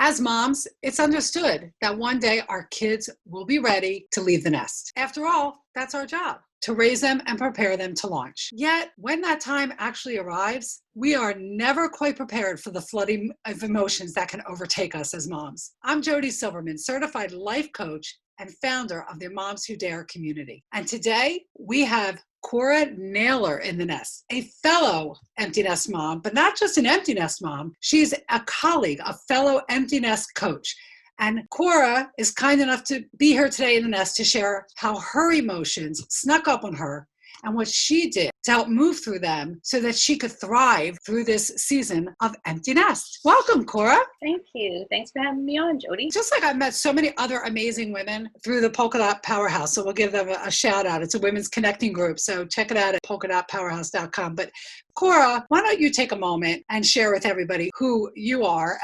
As moms, it's understood that one day our kids will be ready to leave the nest. After all, that's our job, to raise them and prepare them to launch. Yet, when that time actually arrives, we are never quite prepared for the flooding of emotions that can overtake us as moms. I'm Jody Silverman, certified life coach and founder of the Moms Who Dare community. And today we have Cora Naylor in the nest, a fellow empty nest mom, but not just an empty nest mom. She's a colleague, a fellow empty nest coach. And Cora is kind enough to be here today in the nest to share how her emotions snuck up on her and what she did to help move through them so that she could thrive through this season of empty nest. Welcome, Cora. Thank you. Thanks for having me on, Jody. Just like I've met so many other amazing women through the Polka Dot Powerhouse, so we'll give them a shout out. It's a women's connecting group, so check it out at polkadotpowerhouse.com. But Cora, why don't you take a moment and share with everybody who you are,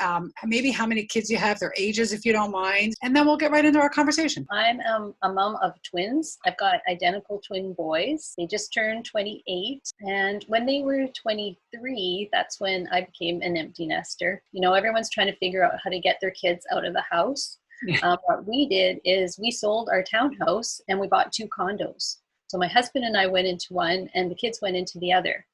maybe how many kids you have, their ages, if you don't mind, and then we'll get right into our conversation. I'm a mom of twins. I've got identical twin boys. They just turned 28, and when they were 23, that's when I became an empty nester. You know, everyone's trying to figure out how to get their kids out of the house. Yeah. What we did is we sold our townhouse and we bought 2 condos. So my husband and I went into one and the kids went into the other.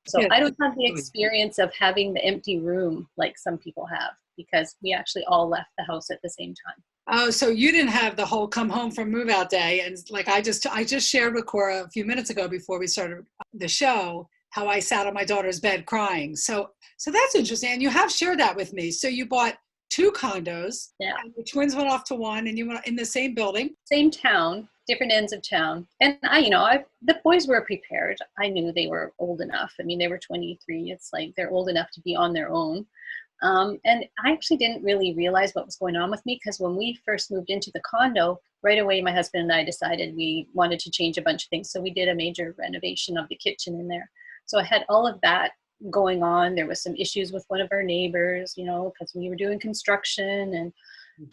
So Yeah. I don't have the experience of having the empty room like some people have, because we actually all left the house at the same time. Oh, so you didn't have the whole come home from move out day. And like I just shared with Cora a few minutes ago before we started the show, how I sat on my daughter's bed crying. So that's interesting. And you have shared that with me. So you bought 2 condos. Yeah. And the twins went off to one and you went in the same building. Same town, different ends of town. And the boys were prepared. I knew they were old enough. I mean, they were 23. It's like they're old enough to be on their own. And I actually didn't really realize what was going on with me, because when we first moved into the condo, right away, my husband and I decided we wanted to change a bunch of things. So we did a major renovation of the kitchen in there. So I had all of that going on. There was some issues with one of our neighbors, because we were doing construction. And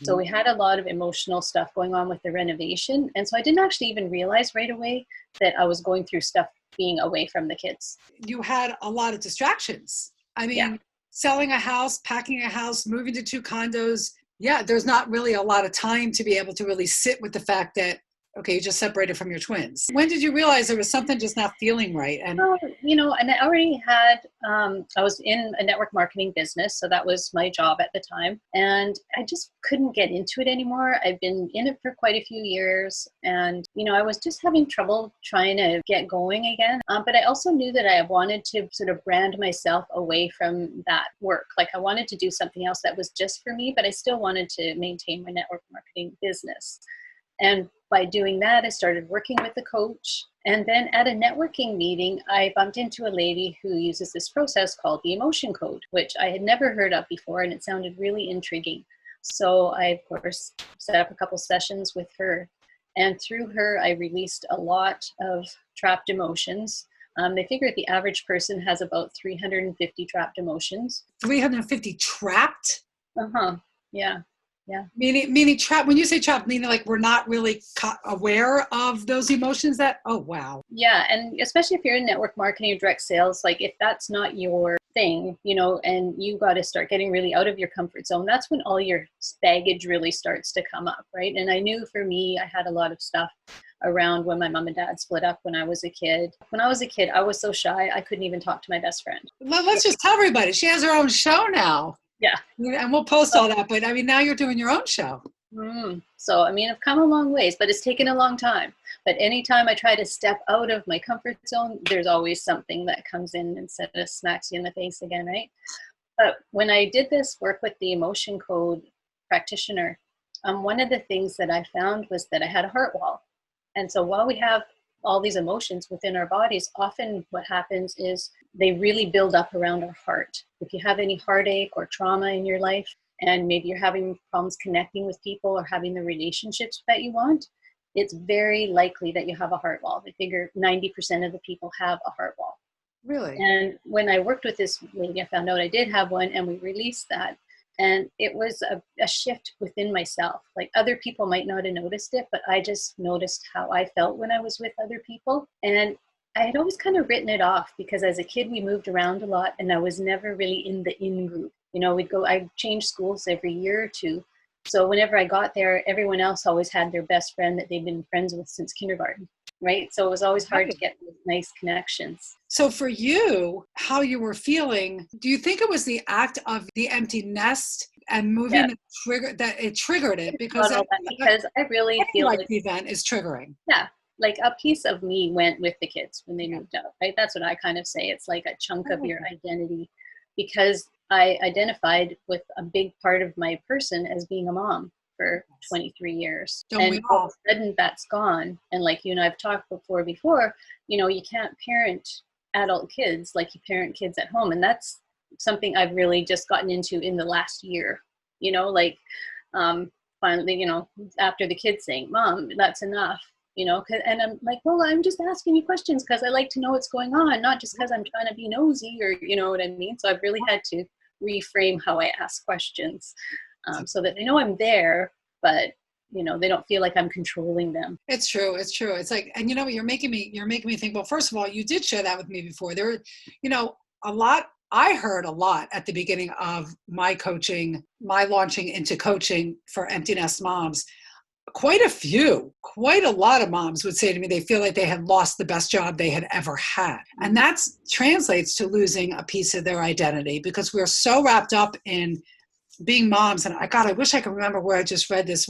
so we had a lot of emotional stuff going on with the renovation. And so I didn't actually even realize right away that I was going through stuff being away from the kids. You had a lot of distractions. I mean, Yeah. Selling a house, packing a house, moving to 2 condos. Yeah, there's not really a lot of time to be able to really sit with the fact that, okay, you just separated from your twins. When did you realize there was something just not feeling right? And and I already had, I was in a network marketing business, so that was my job at the time. And I just couldn't get into it anymore. I've been in it for quite a few years. And, I was just having trouble trying to get going again. But I also knew that I wanted to sort of brand myself away from that work. Like I wanted to do something else that was just for me, but I still wanted to maintain my network marketing business. And by doing that, I started working with a coach. And then at a networking meeting, I bumped into a lady who uses this process called the emotion code, which I had never heard of before, and it sounded really intriguing. So I, of course, set up a couple sessions with her. And through her, I released a lot of trapped emotions. They figure the average person has about 350 trapped emotions. 350 trapped? Yeah. Meaning trapped, when you say trapped, meaning like we're not really aware of those emotions that, oh, wow. Yeah. And especially if you're in network marketing or direct sales, like if that's not your thing, and you got to start getting really out of your comfort zone, that's when all your baggage really starts to come up, right? And I knew for me, I had a lot of stuff around when my mom and dad split up when I was a kid. When I was a kid, I was so shy, I couldn't even talk to my best friend. Let's just tell everybody, she has her own show now. Yeah. And we'll post all that, but I mean, now you're doing your own show. So, I've come a long ways, but it's taken a long time. But anytime I try to step out of my comfort zone, there's always something that comes in and sort of smacks you in the face again, right? But when I did this work with the emotion code practitioner, one of the things that I found was that I had a heart wall. And so while we have all these emotions within our bodies, often what happens is they really build up around our heart. If you have any heartache or trauma in your life, and maybe you're having problems connecting with people or having the relationships that you want, it's very likely that you have a heart wall. They figure 90% of the people have a heart wall. Really? And when I worked with this lady, I found out I did have one, and we released that. And it was a shift within myself. Like other people might not have noticed it, but I just noticed how I felt when I was with other people. And I had always kind of written it off because as a kid, we moved around a lot and I was never really in the in group. I changed schools every year or two. So whenever I got there, everyone else always had their best friend that they'd been friends with since kindergarten, right? So it was always hard to get those nice connections. So for you, how you were feeling, do you think it was the act of the empty nest and moving Yeah. that it triggered it? Because Because I really feel like, the event is triggering. yeah, like a piece of me went with the kids when they moved out, right? That's what I kind of say. It's like a chunk of your identity, because I identified with a big part of my person as being a mom for 23 years. Don't we And all all? of a sudden that's gone. And like you and I've talked before, you can't parent adult kids like you parent kids at home. And that's something I've really just gotten into in the last year, like finally, after the kids saying, Mom, that's enough. And I'm like, well, I'm just asking you questions because I like to know what's going on, not just because I'm trying to be nosy, or you know what I mean? So I've really had to reframe how I ask questions, so that they know I'm there, but they don't feel like I'm controlling them. It's true. It's true. It's like, and you're making me think, well, first of all, you did share that with me before. I heard a lot at the beginning of my coaching, my launching into coaching for empty nest moms. Quite a lot of moms would say to me they feel like they had lost the best job they had ever had. And that translates to losing a piece of their identity, because we're so wrapped up in being moms. And I wish I could remember where I just read this,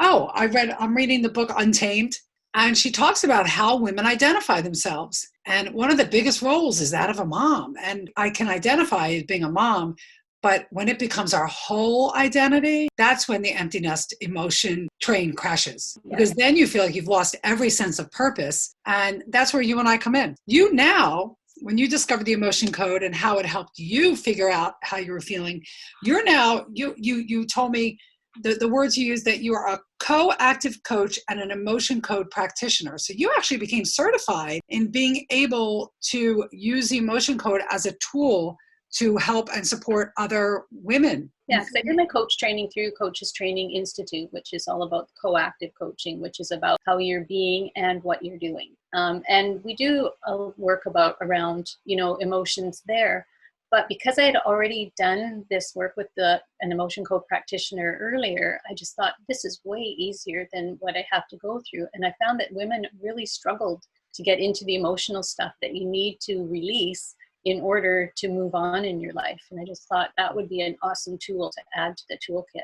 I'm reading the book Untamed, and she talks about how women identify themselves. And one of the biggest roles is that of a mom. And I can identify as being a mom, but when it becomes our whole identity, that's when the empty nest emotion train crashes. Because then you feel like you've lost every sense of purpose. And that's where you and I come in. You now, when you discovered the emotion code and how it helped you figure out how you were feeling, you told me the words you used, that you are a co-active coach and an emotion code practitioner. So you actually became certified in being able to use the emotion code as a tool to help and support other women. Yeah, because I did my coach training through Coaches Training Institute, which is all about co-active coaching, which is about how you're being and what you're doing. And we do work around emotions there. But because I had already done this work with an emotion code practitioner earlier, I just thought this is way easier than what I have to go through. And I found that women really struggled to get into the emotional stuff that you need to release in order to move on in your life. And I just thought that would be an awesome tool to add to the toolkit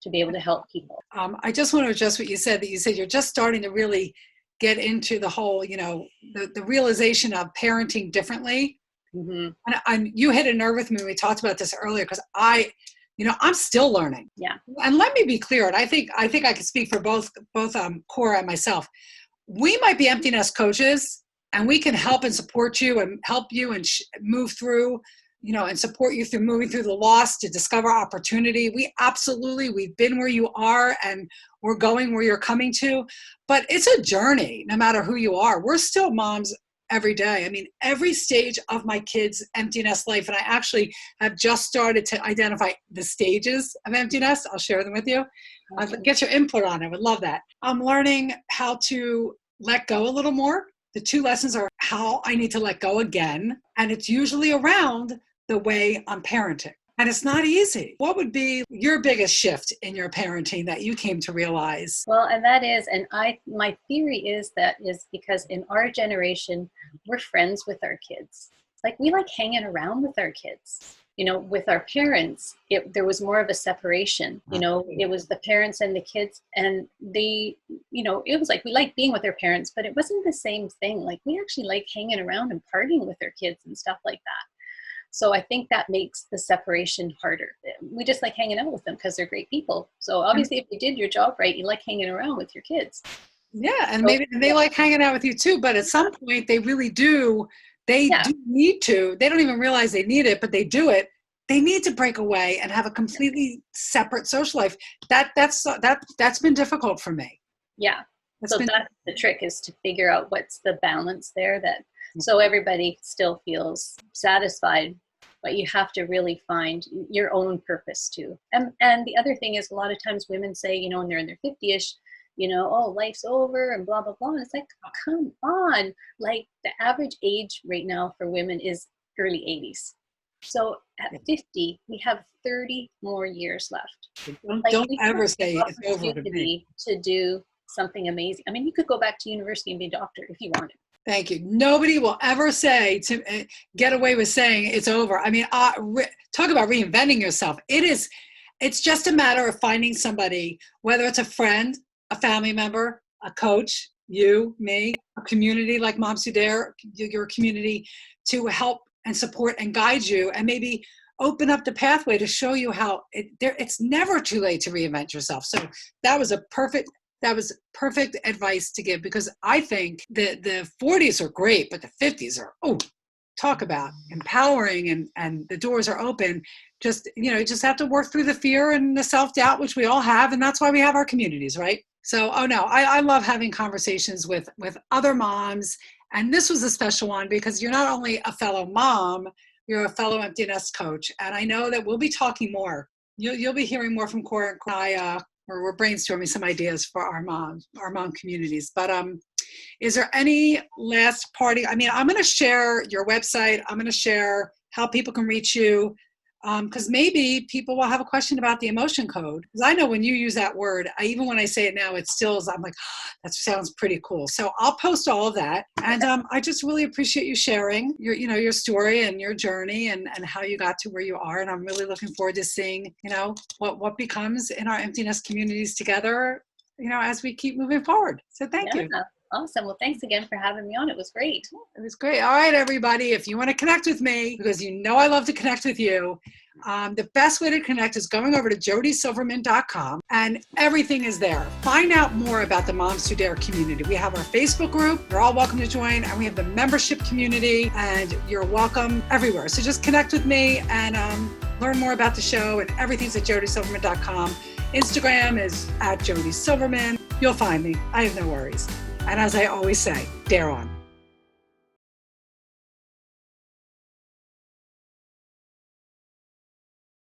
to be able to help people. I just want to address what you said, that you said you're just starting to really get into the whole, the realization of parenting differently. Mm-hmm. And you hit a nerve with me when we talked about this earlier, because I'm still learning. Yeah. And let me be clear, and I think I can speak for both Cora and myself. We might be empty nest coaches, and we can help and support you and help you and move through, and support you through moving through the loss to discover opportunity. We've been where you are, and we're going where you're coming to. But it's a journey, no matter who you are. We're still moms every day. I mean, every stage of my kids' empty nest life, and I actually have just started to identify the stages of empty nest. I'll share them with you. Get your input on it. I would love that. I'm learning how to let go a little more. The two lessons are how I need to let go again, and it's usually around the way I'm parenting. And it's not easy. What would be your biggest shift in your parenting that you came to realize? Well, and that is, my theory is because in our generation, we're friends with our kids. Like, we like hanging around with our kids. With our parents, there was more of a separation. It was the parents and the kids, and it was like we liked being with our parents, but it wasn't the same thing. Like, we actually like hanging around and partying with our kids and stuff like that. So I think that makes the separation harder. We just like hanging out with them because they're great people. So obviously, if you did your job right, you like hanging around with your kids. Yeah, and maybe they like hanging out with you too, but at some point they really do. They do need to. They don't even realize they need it, but they do it. They need to break away and have a completely separate social life. That's been difficult for me. Yeah. That's the trick, is to figure out what's the balance there, so everybody still feels satisfied, but you have to really find your own purpose too. And the other thing is, a lot of times women say, when they're in their 50-ish, oh, life's over and blah, blah, blah. And it's like, oh, come on. Like, the average age right now for women is early 80s. So at 50, we have 30 more years left. Don't we ever have say the it's over to me. opportunity to do something amazing. I mean, you could go back to university and be a doctor if you wanted. Thank you. Nobody will ever say to get away with saying it's over. I mean, talk about reinventing yourself. It's just a matter of finding somebody, whether it's a friend, a family member, a coach, you, me, a community like Moms Who Dare, your community, to help and support and guide you, and maybe open up the pathway to show you how it's never too late to reinvent yourself. So that was perfect advice to give, because I think that the 40s are great, but the 50s are, talk about empowering, and the doors are open. Just, you just have to work through the fear and the self-doubt, which we all have. And that's why we have our communities, right? So, I love having conversations with other moms. And this was a special one because you're not only a fellow mom, you're a fellow empty nest coach. And I know that we'll be talking more. You'll be hearing more from Cora and I, or we're brainstorming some ideas for our mom communities. But is there any last party? I mean, I'm going to share your website. I'm going to share how people can reach you, because maybe people will have a question about the emotion code. Because I know when you use that word, even when I say it now, I'm like, that sounds pretty cool. So I'll post all of that. And I just really appreciate you sharing your story and your journey and how you got to where you are. And I'm really looking forward to seeing, what becomes in our empty nest communities together, as we keep moving forward. So thank you. Awesome. Well, thanks again for having me on. It was great. It was great. All right, everybody. If you want to connect with me, because I love to connect with you, the best way to connect is going over to jodysilverman.com, and everything is there. Find out more about the Moms Who Dare community. We have our Facebook group. You're all welcome to join, and we have the membership community, and you're welcome everywhere. So just connect with me and learn more about the show, and everything's at jodysilverman.com. Instagram is @jodysilverman. You'll find me. I have no worries. And as I always say, dare on.